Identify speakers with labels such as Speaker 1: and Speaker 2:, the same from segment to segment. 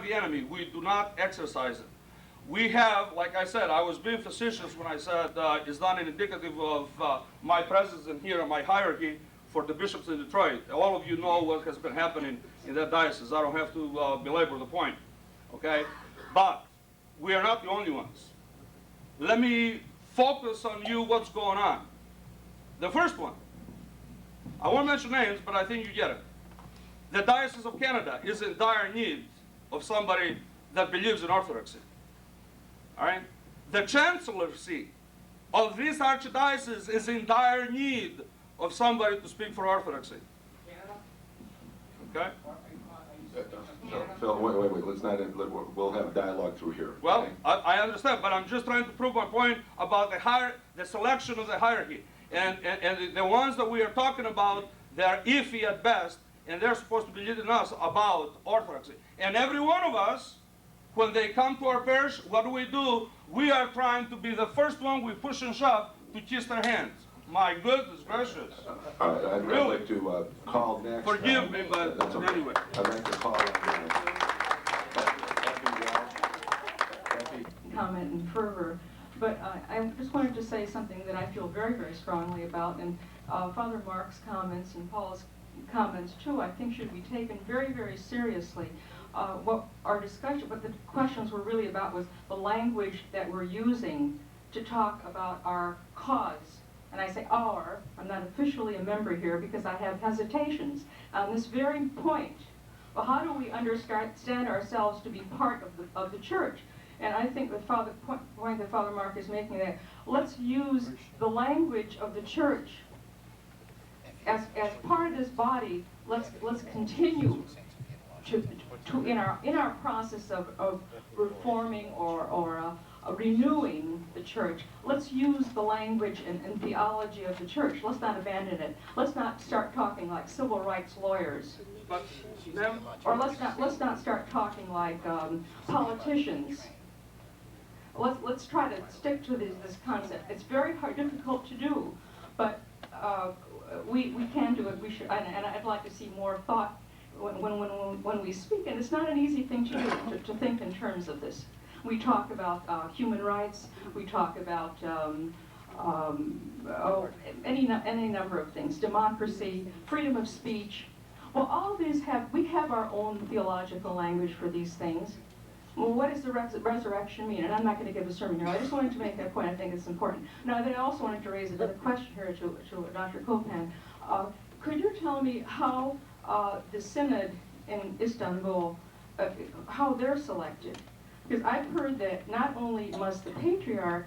Speaker 1: the enemy. We do not exercise it. We have, like I said, I was being facetious when I said it's not an indicative of my presence in here and my hierarchy for the bishops in Detroit. All of you know what has been happening in that diocese. I don't have to belabor the point, okay? But we are not the only ones. Let me focus on you what's going on. The first one, I won't mention names, but I think you get it. The Diocese of Canada is in dire need of somebody that believes in Orthodoxy. All right? The Chancellorcy of this archdiocese is in dire need of somebody to speak for Orthodoxy. Okay?
Speaker 2: Phil, wait. Let's not. We'll have dialogue through here.
Speaker 1: Well,
Speaker 2: okay?
Speaker 1: I understand, but I'm just trying to prove my point about the selection of the hierarchy. And the ones that we are talking about, they're iffy at best, and they're supposed to be leading us about Orthodoxy. And every one of us, when they come to our parish, what do? We are trying to be the first one we push and shove to kiss their hands. My goodness gracious.
Speaker 2: I'd like to call next.
Speaker 1: Forgive me, but
Speaker 2: okay.
Speaker 1: Anyway.
Speaker 2: I'd like to call
Speaker 3: comment and fervor. But I just wanted to say something that I feel very, very strongly about, and Father Mark's comments and Paul's comments too, I think should be taken very, very seriously. What the questions were really about was the language that we're using to talk about our cause. And I say our, I'm not officially a member here because I have hesitations on this very point. Well, how do we understand ourselves to be part of the church? And I think the point that Father Mark is making, that let's use the language of the church as part of this body. Let's continue to in our process of reforming or renewing the church. Let's use the language and theology of the church. Let's not abandon it. Let's not start talking like civil rights lawyers. Or let's not start talking like politicians. Let's try to stick to this concept. It's very difficult to do, but we can do it. We should, and I'd like to see more thought when we speak. And it's not an easy thing to do to think in terms of this. We talk about human rights. We talk about any number of things: democracy, freedom of speech. Well, all these we have our own theological language for these things. Well, what does the resurrection mean? And I'm not going to give a sermon here. I just wanted to make that point. I think it's important. Now, then I also wanted to raise another question here to Dr. Kopan. Could you tell me how the synod in Istanbul, how they're selected? Because I've heard that not only must the patriarch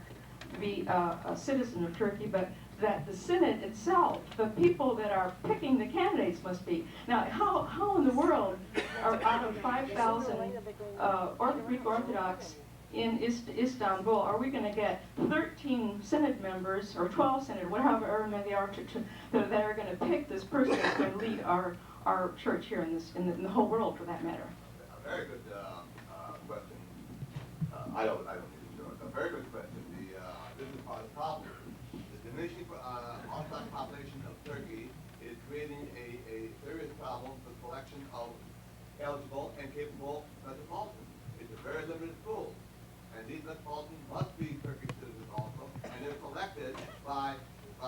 Speaker 3: be a citizen of Turkey, but that the synod itself, the people that are picking the candidates must be. Now, how in the world are out of 5,000 Greek Orthodox in Istanbul, are we going to get 13 synod members, or 12 synod, whatever many they are, that are going to pick this person that's going to lead our church here in the whole world, for that matter?
Speaker 4: A very good question. I don't think it's a very good question. This is part of the problem. The diminishing Orthodox population of Turkey is creating a serious problem for the collection of eligible and capable metropolitans. It's a very limited pool. And these metropolitans must be Turkish citizens also, and they're selected by the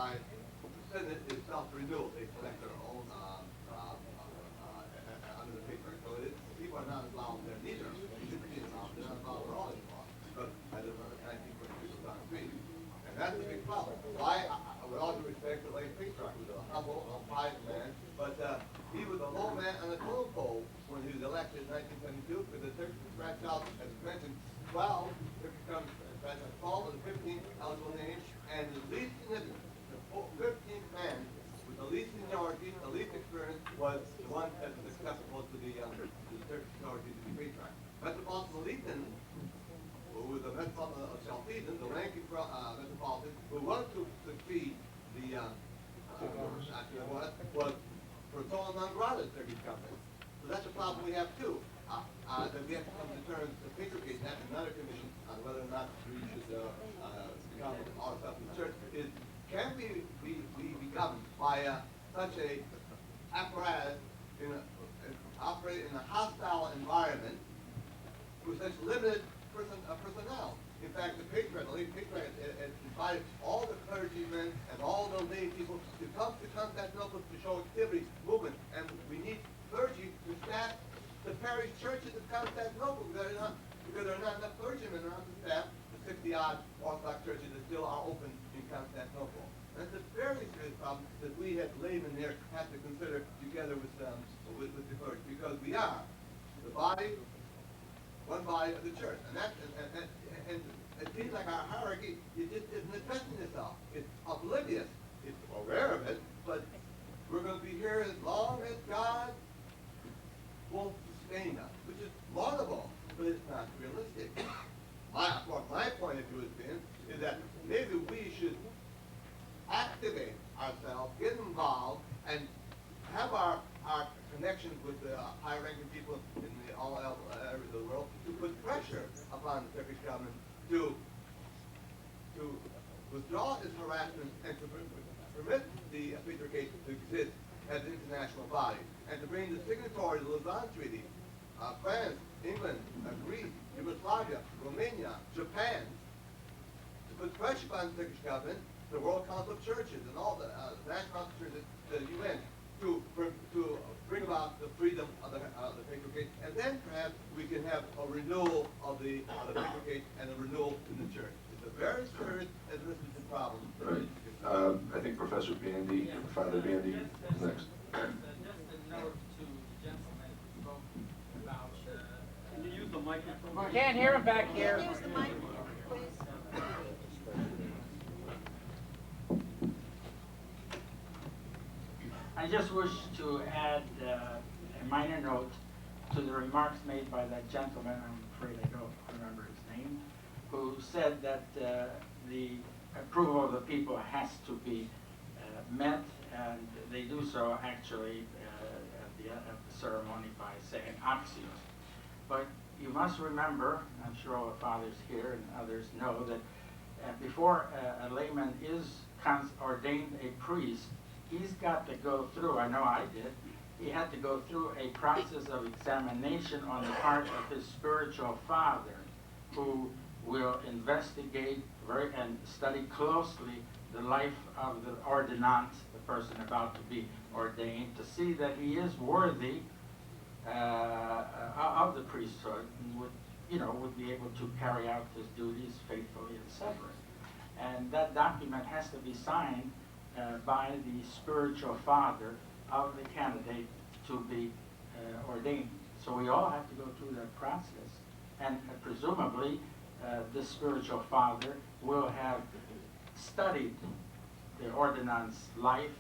Speaker 4: Synod itself renewal. They select their own under the paper. So people are not involved there neither. They should be involved. They're not involved. We're all involved. But I live on 1922 on the street. And that's a big problem. With all due respect to Laity, he was a humble, pious man, but he was a low man on the totem pole when he was elected in 1972, because the Turkish scratched out, as mentioned, 12 Turkish scratched out 12 of the 15 eligible names, and the least significant, the 15th man with the least seniority, the least experience, was the one that was acceptable to the Turkish authorities to be patriarch. Metropolitan Laity, who was the Metropolitan of Chalcedon, the ranking metropolitan, who was to succeed the was persona non grata Turkish government. So that's a problem we have too. That we have to come to terms to patriarchate that in another commission on whether or not we should become all stuff in the church. Can we be governed by such a apparatus operate in a hostile environment with such limited personnel. In fact, the patriarch, the late patriarch, had invited all the clergymen and all the lay people to come to Constantinople to show activity, movement, and we need clergy to staff the parish churches of Constantinople because there are not enough clergymen around to staff the 60-odd Orthodox churches that still are open in Constantinople. And it's a very serious problem that we as laymen there have to consider together with the clergy, because we are the body, one body of the church, and it seems like our hierarchy it just isn't addressing itself. It's oblivious. It's aware of it, but we're going to be here as long as God will sustain us, which is laudable, but it's not realistic. My point of view has been is that maybe we should activate ourselves, get involved, and have our connections with the high-ranking people in all areas of the world to put pressure upon the Turkish government to withdraw its harassment and to permit the patriarchate to exist as an international body, and to bring the signatories of the Lausanne Treaty, France, England, Greece, Yugoslavia, Romania, Japan, to put pressure upon the Turkish government, the World Council of Churches, and all the national council of churches, the UN, to bring about the freedom of the patriarchate, and then perhaps we can have a renewal of the patriarchate and a renewal in the church. It's a very serious and resistant problem.
Speaker 2: Right. I think Professor Bandy, Father Bandy, is next.
Speaker 5: Just a note to the gentleman who spoke about.
Speaker 1: Can you use the microphone?
Speaker 5: Can't hear him back here.
Speaker 6: Use the mic, please.
Speaker 5: I just wish to add a minor note to the remarks made by that gentleman, I'm afraid I don't remember his name, who said that the approval of the people has to be met, and they do so actually at the ceremony by saying axios. But you must remember, I'm sure all the fathers here and others know, that before a layman is ordained a priest, he's got to go through, I know I did, he had to go through a process of examination on the part of his spiritual father, who will investigate and study closely the life of the ordinant, the person about to be ordained, to see that he is worthy of the priesthood and would be able to carry out his duties faithfully, etc. And that document has to be signed by the spiritual father of the candidate to be ordained. So we all have to go through that process, and presumably the spiritual father will have studied the ordinand's life,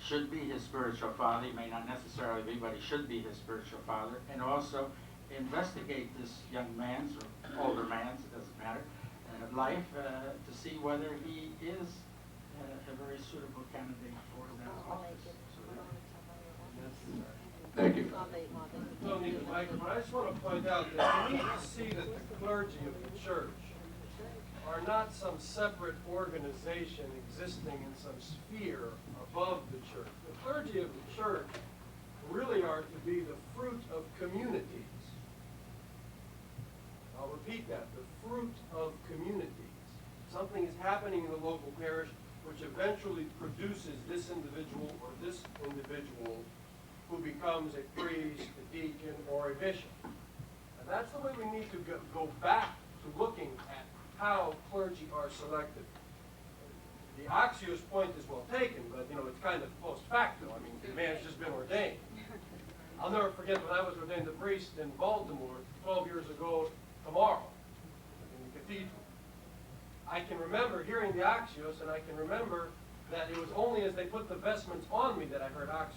Speaker 5: should be his spiritual father. He may not necessarily be, but he should be his spiritual father, and also investigate this young man's or older man's, it doesn't matter, life to see whether he is a very suitable candidate for that office.
Speaker 2: Thank you.
Speaker 7: Don't need the microphone. I just want to point out that we need to see that the clergy of the church are not some separate organization existing in some sphere above the church. The clergy of the church really are to be the fruit of communities. I'll repeat that, the fruit of communities. Something is happening in the local parish which eventually produces this individual or this individual who becomes a priest, a deacon, or a bishop. And that's the way we need to go back to looking at how clergy are selected. The axios point is well taken, but it's kind of post facto. I mean, the man's just been ordained. I'll never forget when I was ordained a priest in Baltimore 12 years ago tomorrow in the cathedral. I can remember hearing the axios, and I can remember that it was only as they put the vestments on me that I heard axios.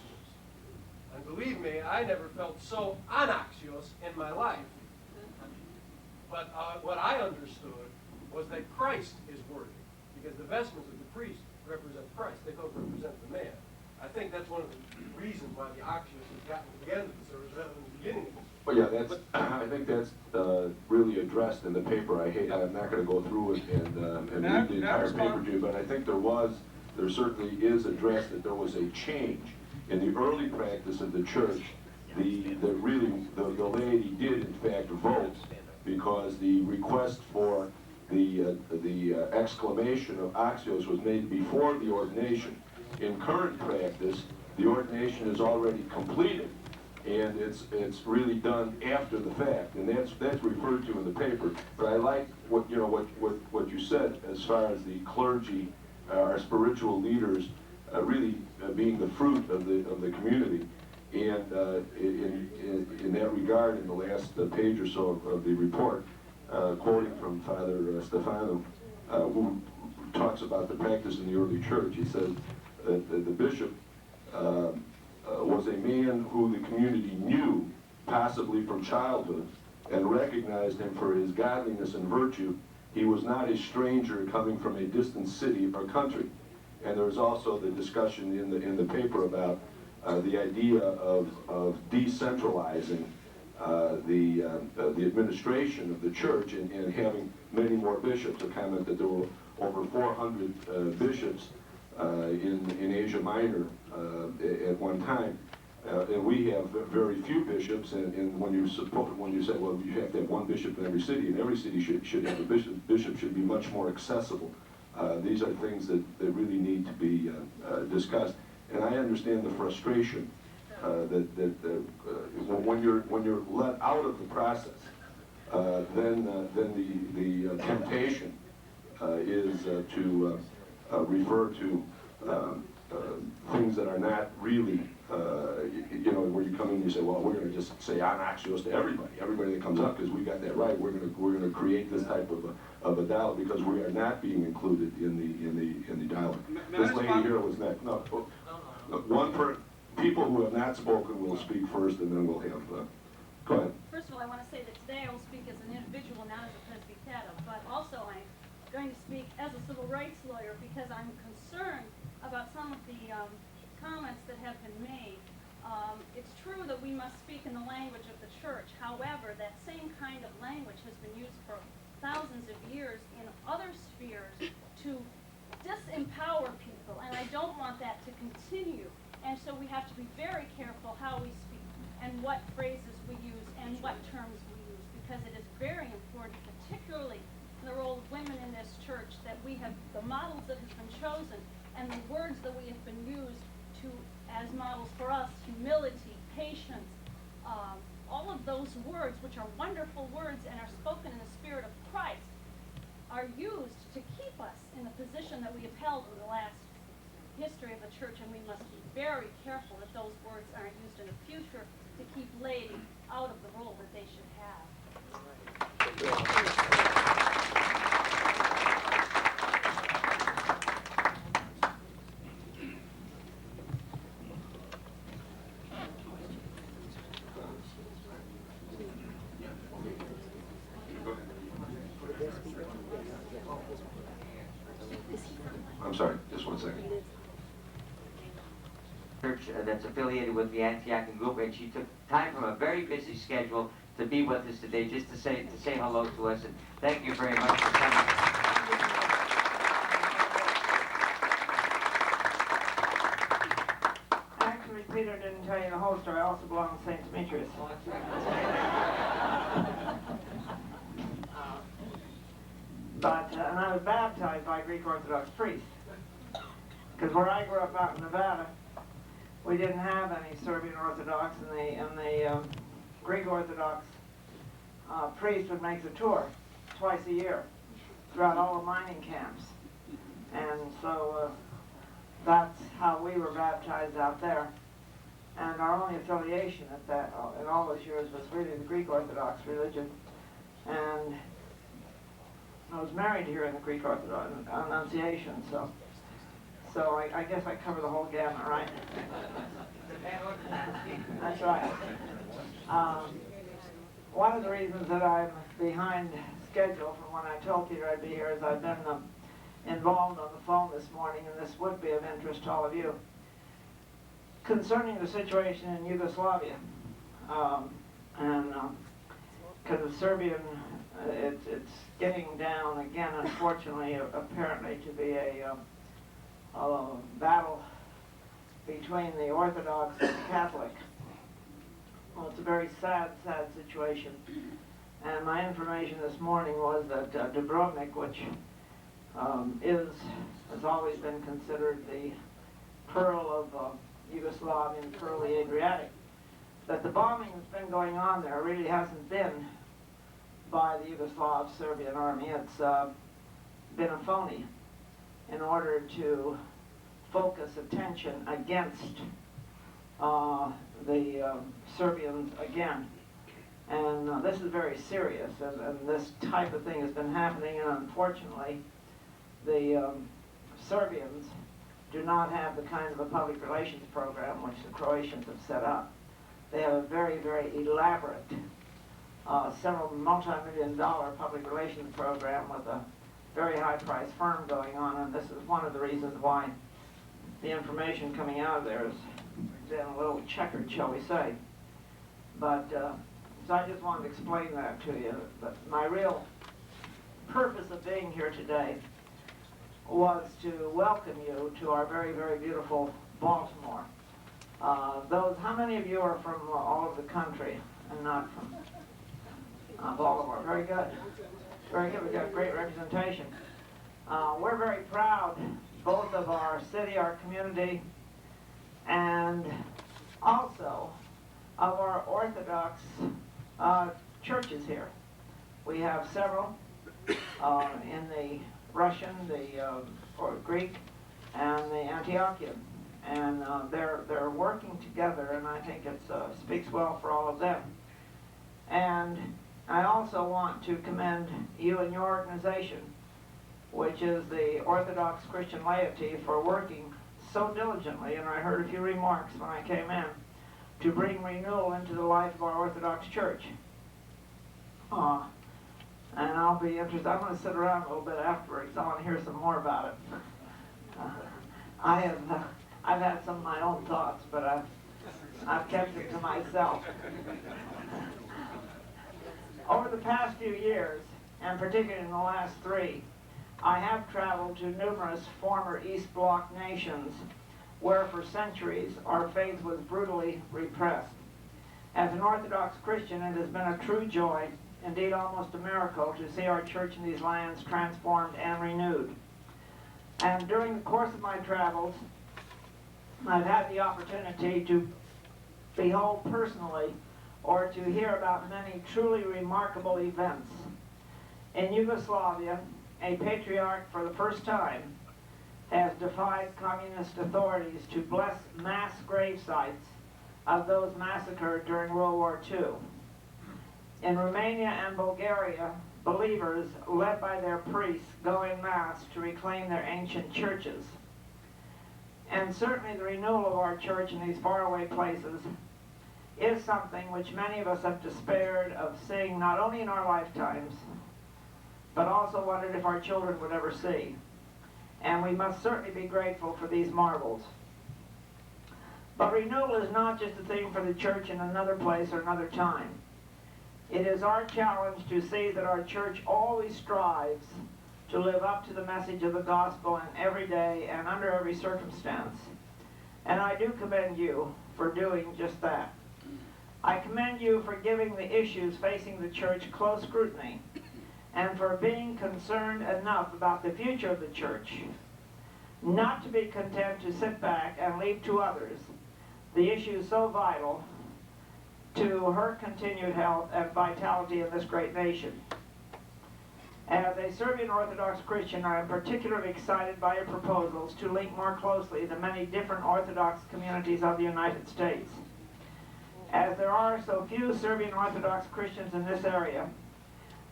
Speaker 7: And believe me, I never felt so anaxios in my life. But what I understood was that Christ is worthy, because the vestments of the priest represent Christ. They don't represent the man. I think that's one of the reasons why the axios has gotten to the end of the service rather than the beginning of the service.
Speaker 2: Well, yeah, I think that's really addressed in the paper. I'm not going to go through it and read the entire paper to you, but I think there certainly is addressed that there was a change in the early practice of the church. The laity did in fact vote because the request for the exclamation of axios was made before the ordination. In current practice, the ordination is already completed, and it's really done after the fact, and that's referred to in the paper. But I like what you said as far as the clergy, our spiritual leaders, really being the fruit of the community. And in that regard, in the last page or so of the report, quoting from Father Stefano, who talks about the practice in the early church, he says that the bishop was a man who the community knew, possibly from childhood, and recognized him for his godliness and virtue. He was not a stranger coming from a distant city or country. And there was also the discussion in the paper about the idea of decentralizing the administration of the church and having many more bishops. A comment that there were over 400 bishops in Asia Minor at one time. And we have very few bishops, and when you say, well, you have to have one bishop in every city, and every city should have a bishop, bishop should be much more accessible. These are things that really need to be discussed. And I understand the frustration when you're let out of the process, then the temptation is to refer to things that are not really, where you come in and you say, well, we're going to just say anaxios to everybody that comes up, because we got that right. We're going to create this type of a dialogue because we are not being included in the dialogue. This lady here was next. No, people who have not spoken will speak first, and then we'll have. Go ahead.
Speaker 6: First of all, I want to say that today I will speak as an individual, not as a presbyteros, but also I'm going to speak as a civil rights lawyer because I'm concerned about some of the comments that have been made. It's true that we must speak in the language of the church. However, that same kind of language has been used for thousands of years in other spheres to disempower people, and I don't want that to continue. And so we have to be very careful how we speak and what phrases we use and what terms we use, because it is very important, particularly in the role of women in this church, that we have the models that have been chosen and the words that we have been used to as models for us: humility, patience, all of those words, which are wonderful words and are spoken in the spirit of Christ, are used to keep us in the position that we have held in the last history of the church, and we must be very careful that those words aren't used in the future to keep Laity out of the role that they should have.
Speaker 2: I'm sorry, just 1 second.
Speaker 8: Church that's affiliated with the Antiochian group, and she took time from a very busy schedule to be with us today, just to say hello to us, and thank you very much for coming.
Speaker 9: Actually, Peter didn't tell you the whole story. I also belong to St. Demetrius. And I was baptized by a Greek Orthodox priest. Because where I grew up out in Nevada, we didn't have any Serbian Orthodox, and the Greek Orthodox priest would make the tour twice a year throughout all the mining camps. And so that's how we were baptized out there. And our only affiliation in all those years was really the Greek Orthodox religion. And I was married here in the Greek Orthodox Annunciation, so I guess I cover the whole gamut, right? That's right. One of the reasons that I'm behind schedule from when I told Peter I'd be here is I've been involved on the phone this morning, and this would be of interest to all of you, concerning the situation in Yugoslavia. Because the Serbian, it's getting down again, unfortunately, apparently to be a battle between the Orthodox and the Catholic. Well, it's a very sad, sad situation. And my information this morning was that Dubrovnik, which has always been considered the pearl of Yugoslavia and pearl of the Adriatic, that the bombing that's been going on there really hasn't been by the Yugoslav Serbian army. It's been a phony in order to focus attention against the Serbians again. And this is very serious, and this type of thing has been happening, and unfortunately the Serbians do not have the kind of a public relations program which the Croatians have set up. They have a very, very elaborate, several multi-million-dollar public relations program with a very high-priced firm going on, and this is one of the reasons why the information coming out of there has been a little checkered, shall we say. But so I just wanted to explain that to you. But my real purpose of being here today was to welcome you to our very, very beautiful Baltimore. How many of you are from all over the country and not from Baltimore? Very good. Very good. We've got great representation. We're very proud, both of our city, our community, and also of our Orthodox churches here. We have several in the Russian, or Greek, and the Antiochian, and they're working together, and I think it speaks well for all of them. And I also want to commend you and your organization, which is the Orthodox Christian Laity, for working so diligently, and I heard a few remarks when I came in, to bring renewal into the life of our Orthodox Church. And I'll be interested. I'm going to sit around a little bit afterwards. I want to hear some more about it. I've had some of my own thoughts, but I've kept it to myself. Over the past few years, and particularly in the last 3, I have traveled to numerous former East Bloc nations where for centuries our faith was brutally repressed. As an Orthodox Christian, it has been a true joy, indeed almost a miracle, to see our church in these lands transformed and renewed. And during the course of my travels, I've had the opportunity to behold personally or to hear about many truly remarkable events. In Yugoslavia, a patriarch for the first time has defied communist authorities to bless mass grave sites of those massacred during World War II. In Romania and Bulgaria, believers, led by their priests, go en masse to reclaim their ancient churches. And certainly the renewal of our church in these faraway places is something which many of us have despaired of seeing not only in our lifetimes, but also wondered if our children would ever see. And we must certainly be grateful for these marvels. But renewal is not just a thing for the church in another place or another time. It is our challenge to see that our church always strives to live up to the message of the gospel in every day and under every circumstance. And I do commend you for doing just that. I commend you for giving the issues facing the church close scrutiny and for being concerned enough about the future of the church not to be content to sit back and leave to others the issues so vital to her continued health and vitality in this great nation. As a Serbian Orthodox Christian, I am particularly excited by your proposals to link more closely the many different Orthodox communities of the United States. As there are so few Serbian Orthodox Christians in this area,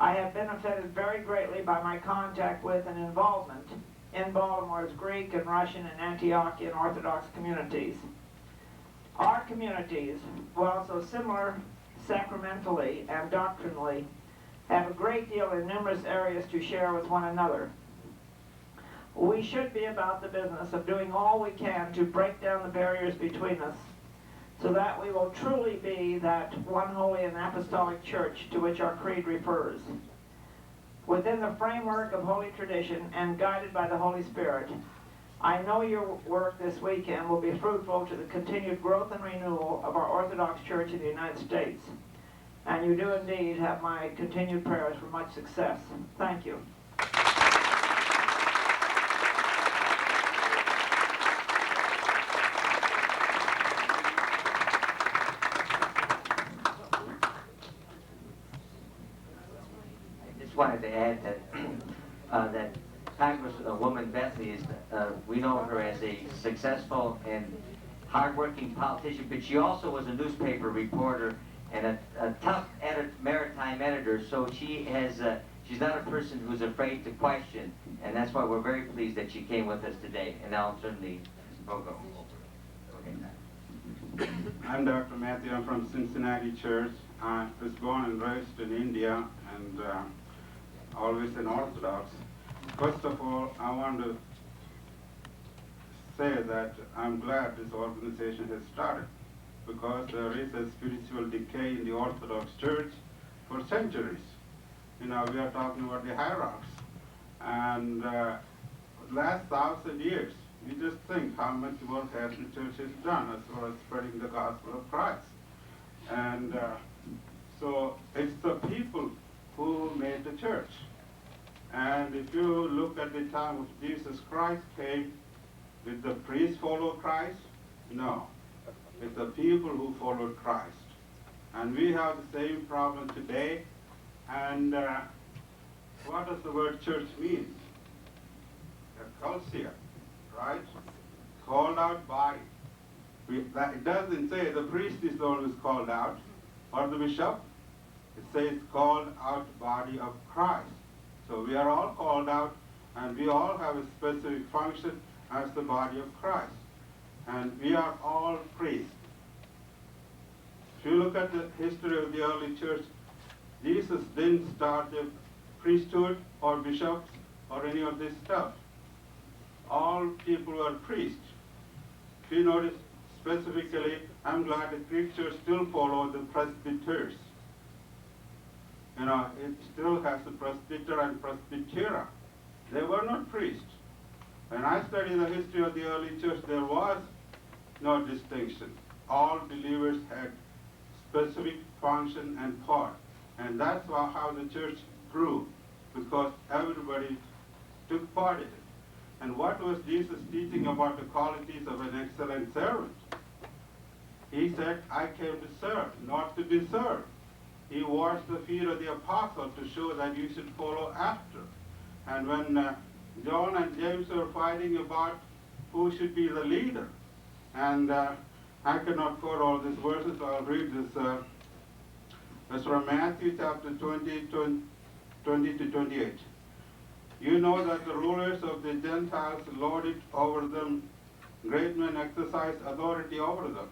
Speaker 9: I have benefited very greatly by my contact with and involvement in Baltimore's Greek and Russian and Antiochian Orthodox communities. Our communities, while so similar sacramentally and doctrinally, have a great deal in numerous areas to share with one another. We should be about the business of doing all we can to break down the barriers between us so that we will truly be that one holy and apostolic church to which our creed refers. Within the framework of holy tradition and guided by the Holy Spirit, I know your work this weekend will be fruitful to the continued growth and renewal of our Orthodox Church in the United States. And you do indeed have my continued prayers for much success. Thank you.
Speaker 8: I just wanted to add that that Congresswoman Bentley is, we know her as a successful and hardworking politician, but she also was a newspaper reporter and a tough maritime editor, so she has, she's not a person who's afraid to question, and that's why we're very pleased that she came with us today. And now I'll turn the program over. Okay.
Speaker 10: I'm Dr. Matthew. I'm from Cincinnati Church. I was born and raised in India and always an Orthodox. First of all, I want to say that I'm glad this organization has started, because there is a spiritual decay in the Orthodox Church for centuries. You know, we are talking about the hierarchs. And last 1,000 years, you just think how much work has the church has done as far as spreading the gospel of Christ. And so it's the people who made the church. And if you look at the time of Jesus Christ came, did the priests follow Christ? No. It's the people who followed Christ. And we have the same problem today. And what does the word church mean? Ecclesia, right? Called out body. It doesn't say the priest is the one who's called out, or the bishop. It says called out body of Christ. So we are all called out, and we all have a specific function as the body of Christ. And we are all priests. If you look at the history of the early church, Jesus didn't start the priesthood or bishops or any of this stuff. All people were priests. If you notice specifically, I'm glad the Greek church still follows the presbyters. You know, it still has the presbyter and presbytera. They were not priests. When I studied the history of the early church, there was no distinction. All believers had specific function and part. And that's how the church grew, because everybody took part in it. And what was Jesus teaching about the qualities of an excellent servant? He said, I came to serve, not to be served. He washed the feet of the apostle to show that you should follow after. And when John and James were fighting about who should be the leader, and I cannot quote all these verses, so I'll read this. It's from Matthew chapter 20 to 28. You know that the rulers of the Gentiles lord it over them. Great men exercise authority over them.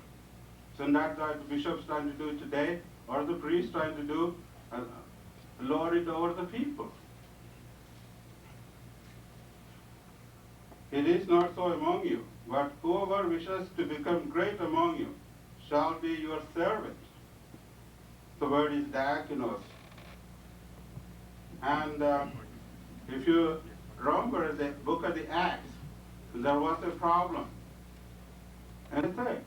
Speaker 10: So not that the bishop's trying to do today, or the priest trying to do, lord it over the people. It is not so among you, but whoever wishes to become great among you shall be your servant. The word is diakonos. And if you remember the book of the Acts, there was a problem. And it's there.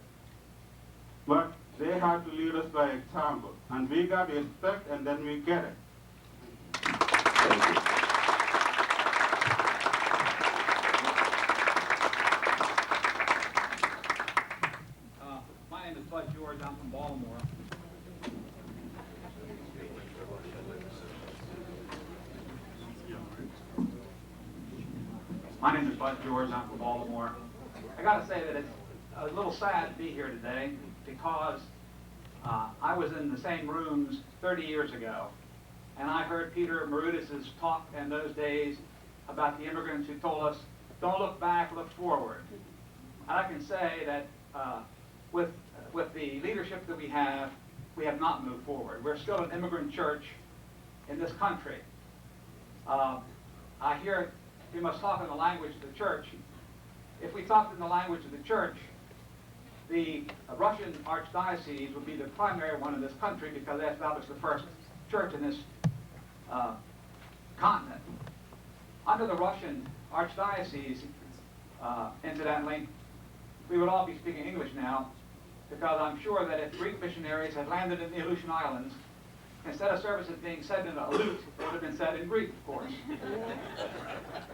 Speaker 10: But they had to lead us by example. And we got to expect, and then we get it.
Speaker 2: Thank you.
Speaker 11: My name is Bud George. I'm from Baltimore. My name is Bud George. I'm from Baltimore. I got to say that it's a little sad to be here today, because I was in the same rooms 30 years ago, and I heard Peter Marudis' talk in those days about the immigrants who told us, don't look back, look forward. And I can say that with the leadership that we have not moved forward. We're still an immigrant church in this country. I hear we must talk in the language of the church. If we talked in the language of the church, the Russian Archdiocese would be the primary one in this country, because they established the first church in this continent. Under the Russian Archdiocese, incidentally, we would all be speaking English now, because I'm sure that if Greek missionaries had landed in the Aleutian Islands, instead of services being said in a lute, it would have been said in Greek, of course.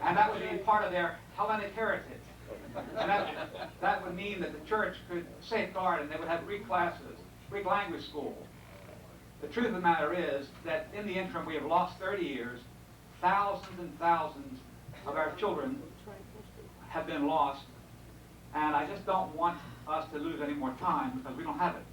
Speaker 11: And that would be part of their Hellenic heritage. And that would mean that the church could safeguard, and they would have Greek classes, Greek language school. The truth of the matter is that in the interim we have lost 30 years, thousands and thousands of our children have been lost, and I just don't want us to lose any more time because we don't have it.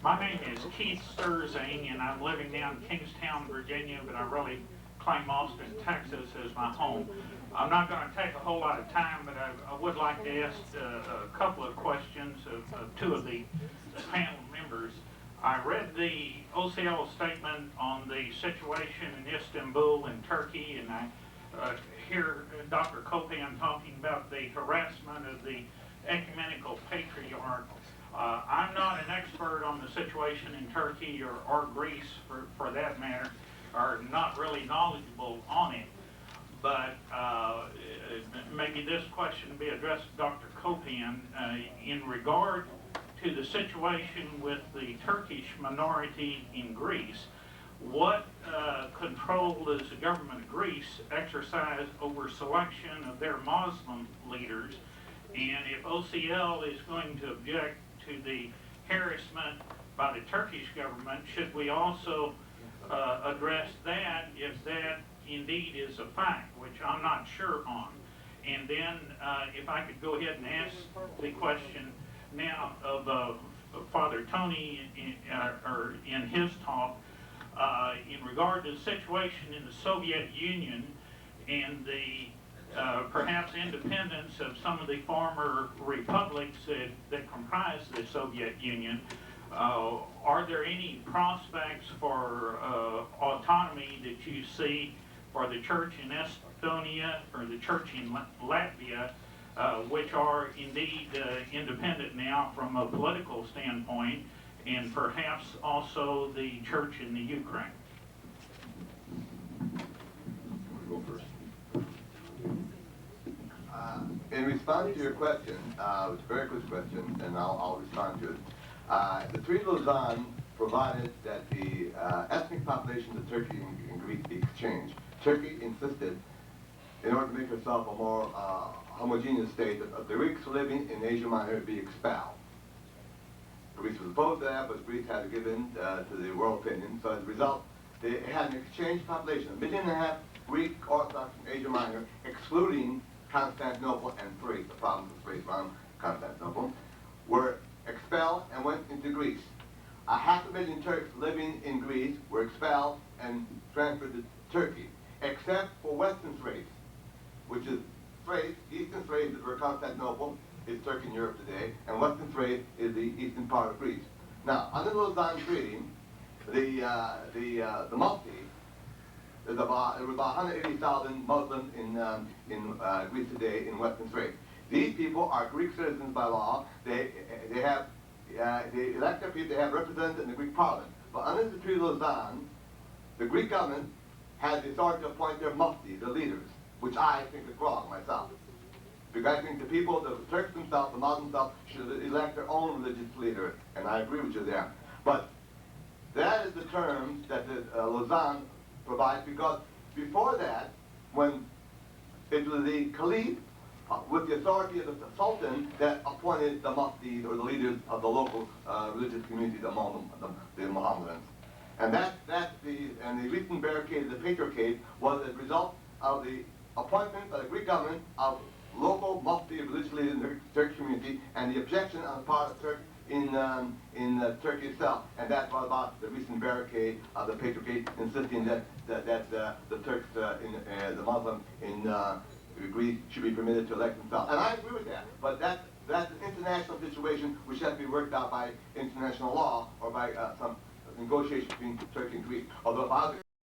Speaker 12: My name is Keith Sturzing, and I'm living down in Kingstown, Virginia, but I really claim Austin, Texas as my home. I'm not going to take a whole lot of time, but I would like to ask a couple of questions of two of the panel members. I read the OCL statement on the situation in Istanbul and Turkey, and I hear Dr. Kopan talking about the harassment of the ecumenical patriarch. I'm not an expert on the situation in Turkey or Greece, for that matter, or not really knowledgeable on it. But maybe this question be addressed to Dr. Kopan in regard to the situation with the Turkish minority in Greece. What control does the government of Greece exercise over selection of their Muslim leaders? And if OCL is going to object to the harassment by the Turkish government, should we also address that if that indeed is a fact, which I'm not sure on? And then if I could go ahead and ask the question now of Father Tony in his talk in regard to the situation in the Soviet Union and the perhaps independence of some of the former republics that comprise the Soviet Union. Are there any prospects for autonomy that you see for the church in Estonia or the church in Latvia, which are indeed independent now from a political standpoint, and perhaps also the church in the Ukraine?
Speaker 2: Go first.
Speaker 4: In response to your question, it's a very good question, and I'll respond to it. The Treaty of Lausanne provided that the ethnic populations of Turkey and Greece be exchanged. Turkey insisted, in order to make herself a more homogeneous state, that the Greeks living in Asia Minor be expelled. Greece was opposed to that, but Greece had to give in to the world opinion. So as a result, they had an exchange population, 1.5 million Greek Orthodox in Asia Minor, excluding Constantinople and Thrace, the province of Thrace around Constantinople, were expelled and went into Greece. 500,000 Turks living in Greece were expelled and transferred to Turkey, except for Western Thrace, which is Thrace. Eastern Thrace is where Constantinople is Turkey in Europe today, and Western Thrace is the eastern part of Greece. Now, under the Lausanne Treaty, the Mufti, there was about 180,000 Muslims in Greece today in Western Thrace. These people are Greek citizens by law. They elect their people. They have representatives in the Greek Parliament. But under the Treaty of Lausanne, the Greek government has the authority to appoint their Mufti, the leaders, which I think is wrong myself. Because I think the people, the Turks themselves, the Muslims themselves, should elect their own religious leader, and I agree with you there. But that is the terms that the Lausanne provides, because before that, when it was the Caliph, with the authority of the Sultan, that appointed the Muftis, or the leaders of the local religious communities among the Mohammedans. And the recent barricade, the Patriarchate, was a result of the appointment by the Greek government of local Mufti religious leaders in the Turkish community, and the objection on the part of Turks in Turkey itself. And that brought about the recent barricade of the Patriarchate, insisting that the Turks, the Muslims in Greece, should be permitted to elect themselves. And I agree with that. But that's an international situation which has to be worked out by international law or by some negotiation between Turkey and Greece. Although if I was